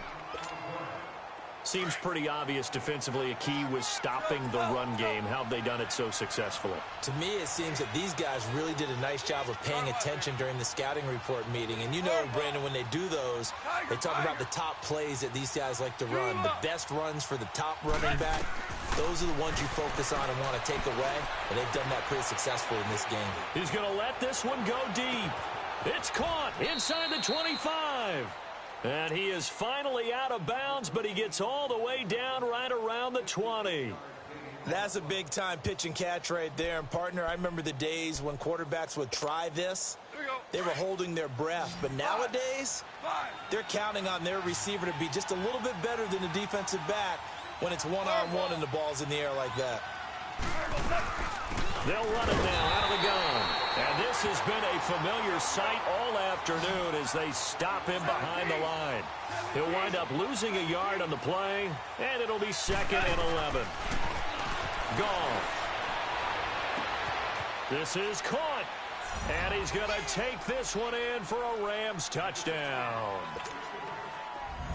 Seems pretty obvious defensively a key was stopping the run game. How have they done it so successfully? To me, it seems that these guys really did a nice job of paying attention during the scouting report meeting. And you know, Brandon, when they do those, they talk about the top plays that these guys like to run. The best runs for the top running back. Those are the ones you focus on and want to take away. And they've done that pretty successfully in this game. He's going to let this one go deep. It's caught inside the 25. And he is finally out of bounds, but he gets all the way down right around the 20. That's a big-time pitch and catch right there. And, partner, I remember the days when quarterbacks would try this. They were holding their breath. But nowadays, they're counting on their receiver to be just a little bit better than the defensive back when it's one-on-one and the ball's in the air like that. They'll run it now out of the gun. And this has been a familiar sight all afternoon as they stop him behind the line. He'll wind up losing a yard on the play, and it'll be second and 11. Goff. This is caught. And he's going to take this one in for a Rams touchdown.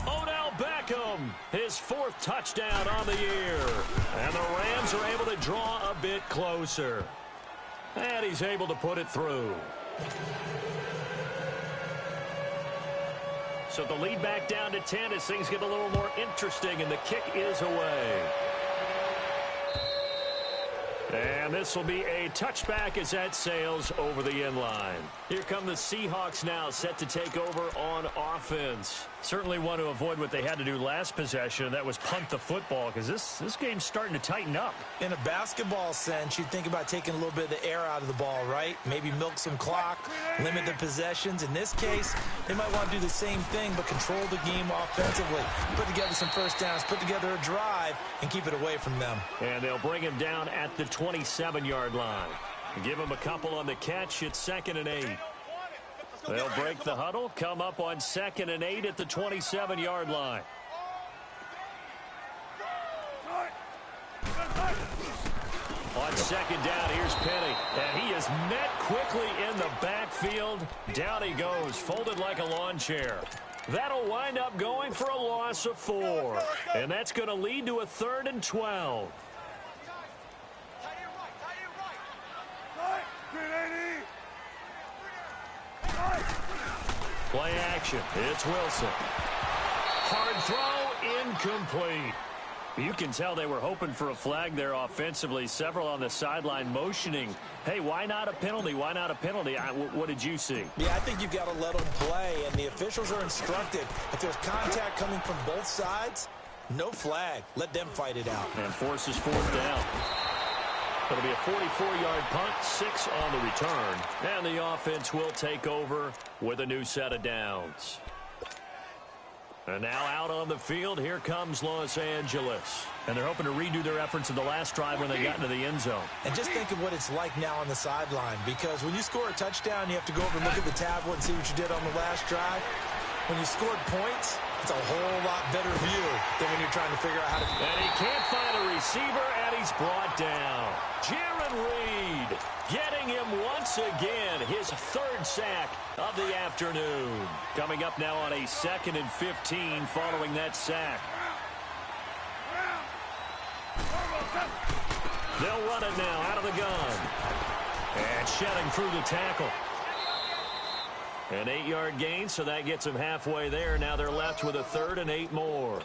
Odell Beckham, his fourth touchdown on the year. And the Rams are able to draw a bit closer. And he's able to put it through. So the lead back down to 10 as things get a little more interesting, and the kick is away. And this will be a touchback as that sails over the end line. Here come the Seahawks now, set to take over on offense. Certainly want to avoid what they had to do last possession, that was punt the football, because this game's starting to tighten up. In a basketball sense, you think about taking a little bit of the air out of the ball, right? Maybe milk some clock, limit the possessions. In this case, they might want to do the same thing, but control the game offensively. Put together some first downs, put together a drive, and keep it away from them. And they'll bring him down at the 27-yard line. Give him a couple on the catch. It's 2nd and 8. They'll break the huddle, come up on 2nd and 8 at the 27-yard line. On second down, here's Penny. And he is met quickly in the backfield. Down he goes, folded like a lawn chair. That'll wind up going for a loss of 4. And that's going to lead to a 3rd and 12. Play action. It's Wilson. Hard throw, incomplete. You can tell they were hoping for a flag there offensively. Several on the sideline motioning. Hey, why not a penalty? Why not a penalty? What did you see? Yeah, I think you've got to let them play, and the officials are instructed. If there's contact coming from both sides, no flag. Let them fight it out. And forces 4th down. It'll be a 44-yard punt, 6 on the return. And the offense will take over with a new set of downs. And now out on the field, here comes Los Angeles. And they're hoping to redo their efforts in the last drive when they got into the end zone. And just think of what it's like now on the sideline, because when you score a touchdown, you have to go over and look at the tablet and see what you did on the last drive. When you scored points, it's a whole lot better view than when you're trying to figure out how to... And he can't find a receiver, and he's brought down. Jaron Reed getting him once again, his 3rd sack of the afternoon. Coming up now on a 2nd and 15 following that sack. They'll run it now out of the gun. And shedding through the tackle. An 8-yard gain, so that gets them halfway there. Now they're left with a 3rd and 8 more.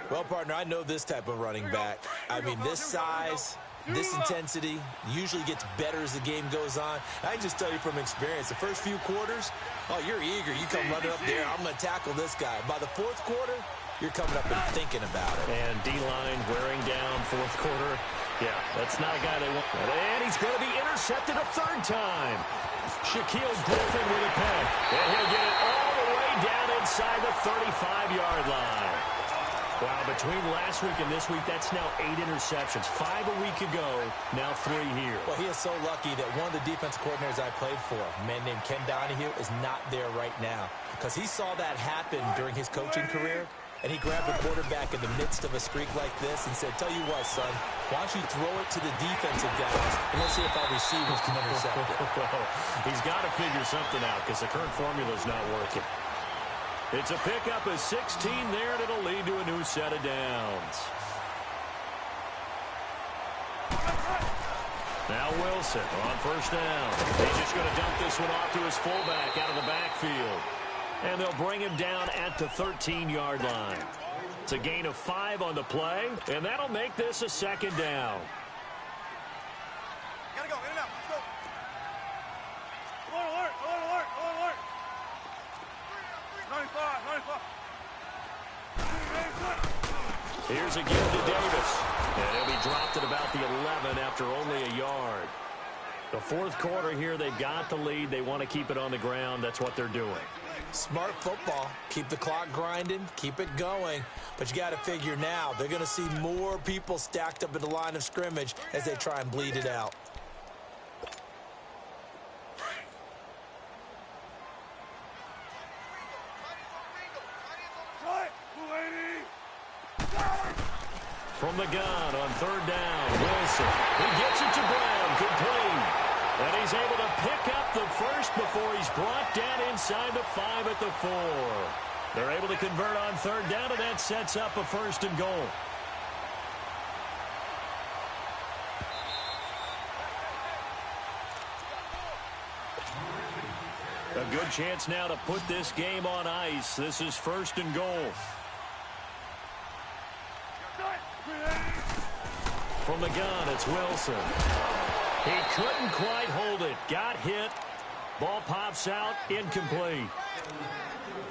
Well, partner, I know this type of running back. I mean, this size, this intensity usually gets better as the game goes on. I can just tell you from experience, the first few quarters, oh, you're eager. You come running up there, I'm going to tackle this guy. By the 4th quarter, you're coming up and thinking about it. And D-line wearing down 4th quarter. Yeah, that's not a guy they want. And he's going to be intercepted a 3rd time. Shaquille Griffin with a pick. And he'll get it all the way down inside the 35-yard line. Wow, between last week and this week, that's now 8 interceptions. 5 a week ago, now 3 here. Well, he is so lucky that one of the defense coordinators I played for, a man named Ken Donahue, is not there right now. Because he saw that happen during his coaching career, And he grabbed the quarterback in the midst of a streak like this and said, tell you what, son, why don't you throw it to the defensive guys, and let's see if our receivers can intercept it. He's got to figure something out because the current formula is not working. It's a pickup of 16 there, and it'll lead to a new set of downs. Now Wilson on first down. He's just going to dump this one off to his fullback out of the backfield. And they'll bring him down at the 13-yard line. It's a gain of 5 on the play, and that'll make this a second down. Gotta go, in and out, let's go. Alert, alert, alert. 95, 95. Here's a give to Davis. And he'll be dropped at about the 11 after only a yard. The fourth quarter here, they've got the lead. They want to keep it on the ground. That's what they're doing. Smart football. Keep the clock grinding. Keep it going. But you got to figure now, they're going to see more people stacked up at the line of scrimmage as they try and bleed it out. From the gun on third down, Wilson. He gets it to Brown, complete. And he's able to pick up the first before he's brought down inside the 5 at the 4. They're able to convert on third down, and that sets up a first and goal. A good chance now to put this game on ice. This is first and goal. From the gun, it's Wilson. He couldn't quite hold it. Got hit. Ball pops out. Incomplete.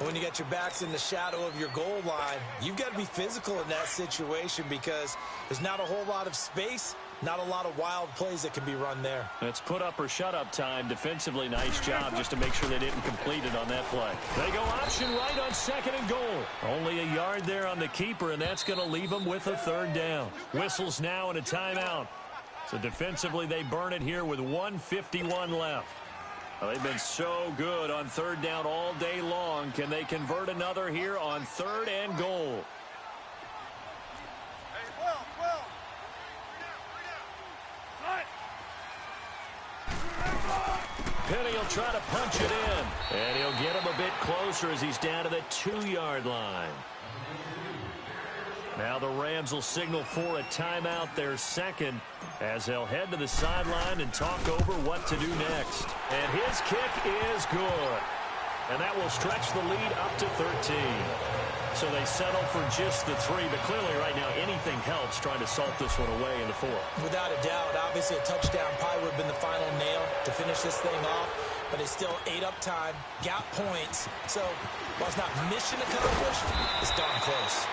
When you got your backs in the shadow of your goal line, you've got to be physical in that situation because there's not a whole lot of space, not a lot of wild plays that can be run there. It's put up or shut up time. Defensively, nice job just to make sure they didn't complete it on that play. They go option right on second and goal. Only a yard there on the keeper, and that's going to leave them with a third down. Whistles now and a timeout. So defensively, they burn it here with 1:51 left. Well, they've been so good on third down all day long. Can they convert another here on third and goal? Hey, 12. Penny will try to punch it in. And he'll get him a bit closer as he's down to the 2-yard line. Now the Rams will signal for a timeout, their second, as they'll head to the sideline and talk over what to do next. And his kick is good. And that will stretch the lead up to 13. So they settle for just the 3, but clearly right now anything helps trying to salt this one away in the 4th. Without a doubt, obviously a touchdown probably would have been the final nail to finish this thing off, but it's still ate up time, got points. So while it's not mission accomplished, it's darn close.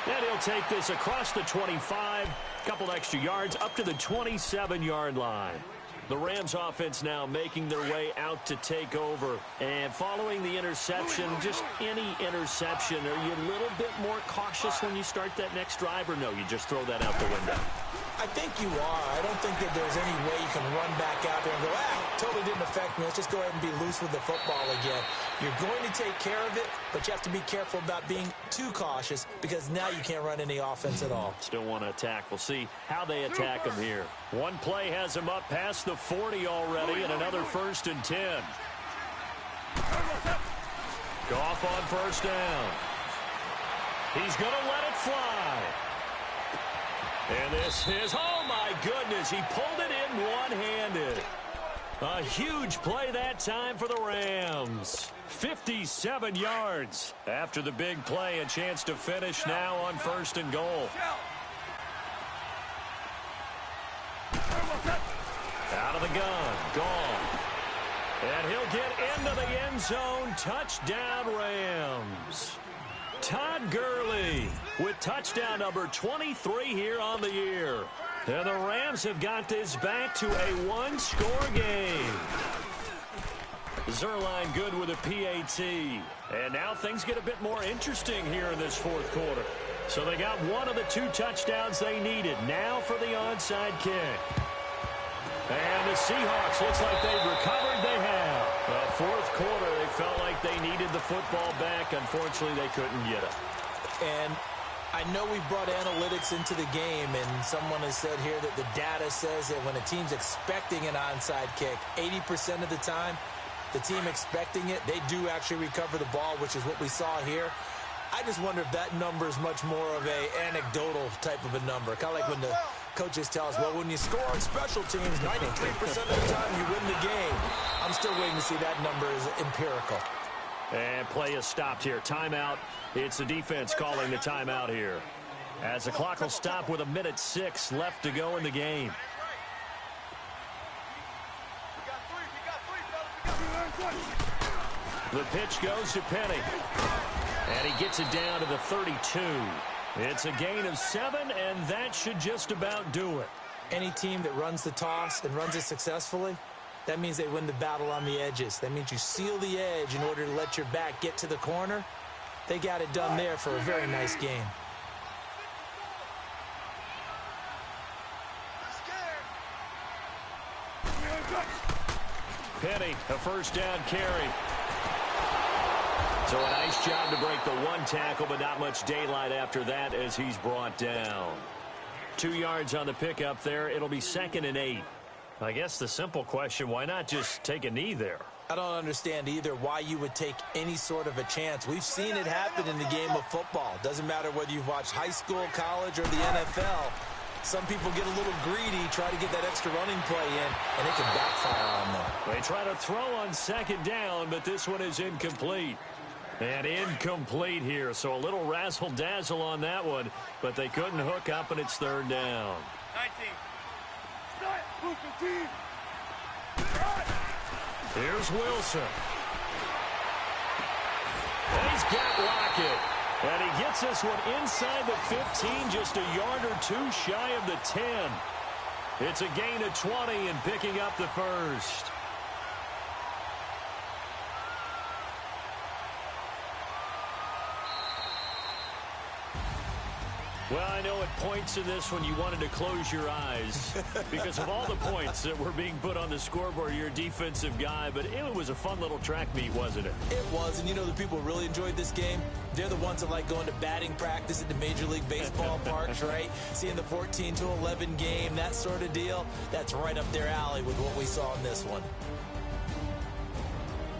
And he'll take this across the 25, a couple extra yards up to the 27-yard line. The Rams offense now making their way out to take over. And following the interception, just any interception, are you a little bit more cautious when you start that next drive, or no, you just throw that out the window? I think you are. I don't think that there's any way you can run back out there and go, totally didn't affect me. Let's just go ahead and be loose with the football again. You're going to take care of it, but you have to be careful about being too cautious because now you can't run any offense at all. Still want to attack. We'll see how they attack him here. One play has him up past the 40 already, and another 1st and 10. Goff on first down. He's going to let it fly. And this is, oh my goodness, he pulled it in one-handed. A huge play that time for the Rams. 57 yards after the big play. A chance to finish now on 1st and goal. Out of the gun, Goff. And he'll get into the end zone. Touchdown, Rams. Todd Gurley with touchdown number 23 here on the year. And the Rams have got this back to a one-score game. Zerline good with a PAT. And now things get a bit more interesting here in this 4th quarter. So they got one of the 2 touchdowns they needed. Now for the onside kick. And the Seahawks, looks like they've recovered. They have. 4th quarter, they felt like they needed the football back. Unfortunately, they couldn't get it. And I know we've brought analytics into the game, and someone has said here that the data says that when a team's expecting an onside kick, 80% of the time, the team expecting it, they do actually recover the ball, which is what we saw here. I just wonder if that number is much more of a anecdotal type of a number. Kind of like when the coaches tell us, well, when you score on special teams, 93% of the time you win the game. I'm still waiting to see that number is empirical. And play is stopped here. Timeout. It's the defense calling the timeout here. As the clock will stop with 1:06 left to go in the game. The pitch goes to Penny. And he gets it down to the 32. It's a gain of 7, and that should just about do it. Any team that runs the toss and runs it successfully, that means they win the battle on the edges. That means you seal the edge in order to let your back get to the corner. They got it done there for a very nice game. Penny, a first down carry. So a nice job to break the one tackle, but not much daylight after that as he's brought down. 2 yards on the pickup there. It'll be 2nd and 8. I guess the simple question, why not just take a knee there? I don't understand either why you would take any sort of a chance. We've seen it happen in the game of football. Doesn't matter whether you've watched high school, college, or the NFL. Some people get a little greedy, try to get that extra running play in, and it can backfire on them. They try to throw on 2nd down, but this one is incomplete. And incomplete here, so a little razzle-dazzle on that one, but they couldn't hook up, and it's 3rd down. 19. Here's Wilson. And he's got Lockett. And he gets this one inside the 15, just a yard or 2 shy of the 10. It's a gain of 20 and picking up the first. Well, I know at points in this one you wanted to close your eyes because of all the points that were being put on the scoreboard. You're a defensive guy, but it was a fun little track meet, wasn't it? It was, and you know the people who really enjoyed this game? They're the ones that like going to batting practice at the Major League Baseball parks, right? Seeing the 14-11 game, that sort of deal. That's right up their alley with what we saw in this one.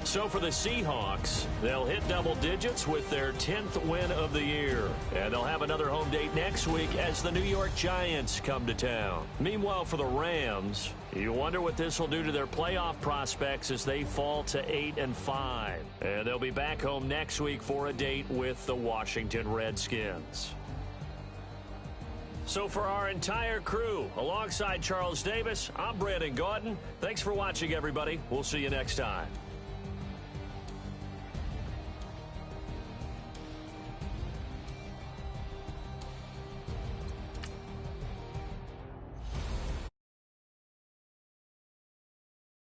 So for the Seahawks, they'll hit double digits with their 10th win of the year. And they'll have another home date next week as the New York Giants come to town. Meanwhile, for the Rams, you wonder what this will do to their playoff prospects as they fall to 8-5. And they'll be back home next week for a date with the Washington Redskins. So for our entire crew, alongside Charles Davis, I'm Brandon Gautin. Thanks for watching, everybody. We'll see you next time.